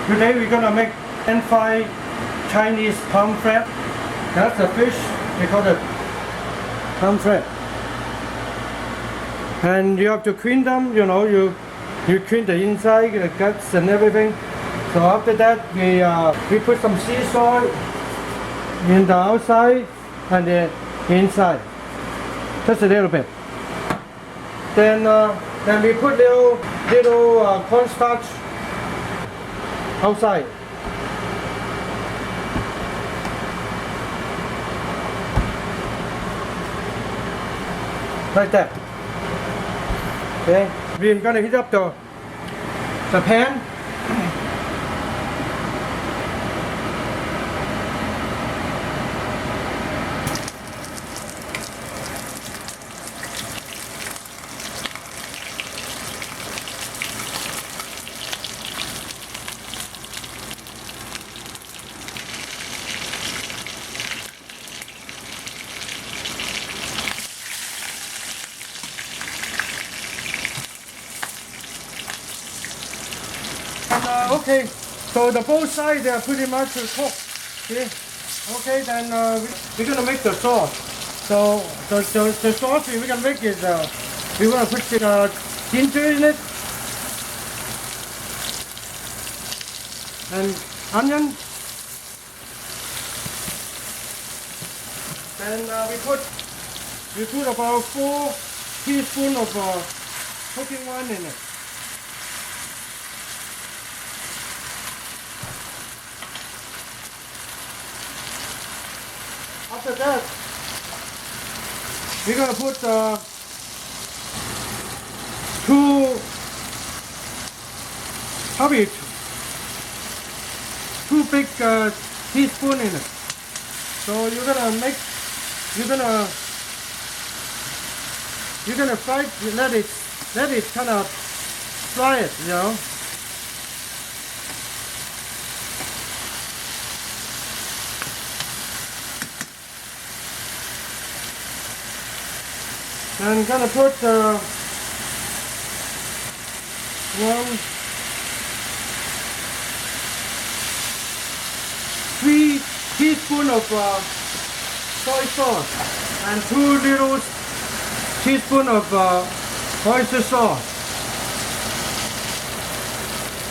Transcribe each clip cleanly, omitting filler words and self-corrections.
Today we're gonna make pan-fried Chinese pomfret. That's the fish, they call it pomfret. And you have to clean them, you know, you clean the inside, the guts and everything. So after that we put some sea salt in the outside and the inside. Just a little bit. Then we put little cornstarch outside. Like that. Okay. We're gonna heat up the pan. Okay, so the both sides they are pretty much cooked. Okay, then we're gonna make the sauce. So the sauce we're gonna make is we're gonna put ginger in it and onion. Then we put about 4 teaspoons of cooking oil in it. After that, we're gonna put 2 big teaspoons in it. So you're gonna fry it, let it kind of fry it, you know. I'm gonna put 3 teaspoons of soy sauce and 2 little teaspoons of oyster sauce,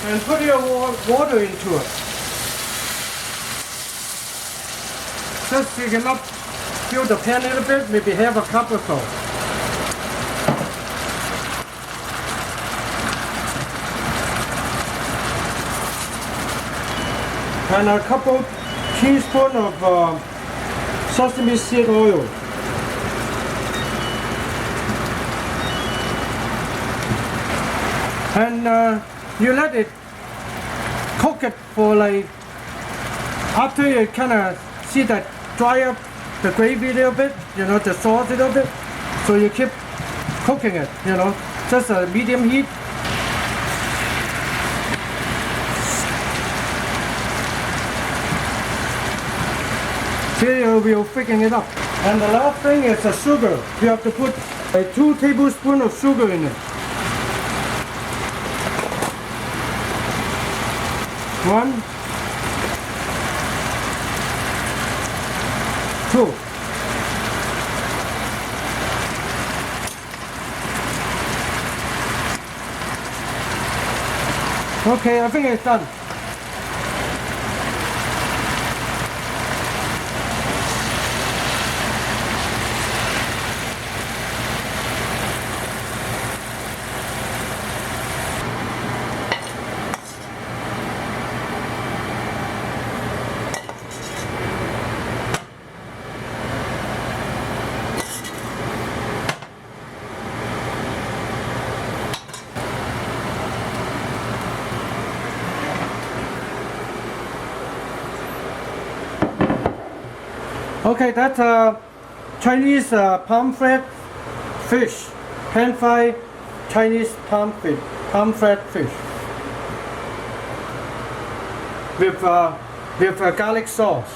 and put your water into it. Just you can up fill the pan a little bit, maybe half a cup or so. And a couple teaspoons of sesame seed oil. And you let it cook it for like, after you kind of see that dry up the gravy a little bit, you know, the sauce a little bit. So you keep cooking it, you know, just a medium heat. Here we'll thicken it up. And the last thing is the sugar. You have to put 2 tablespoons of sugar in it. 1, 2. Okay, I think it's done. Okay, that's Chinese pomfret fish, pan-fried Chinese pomfret fish with garlic sauce.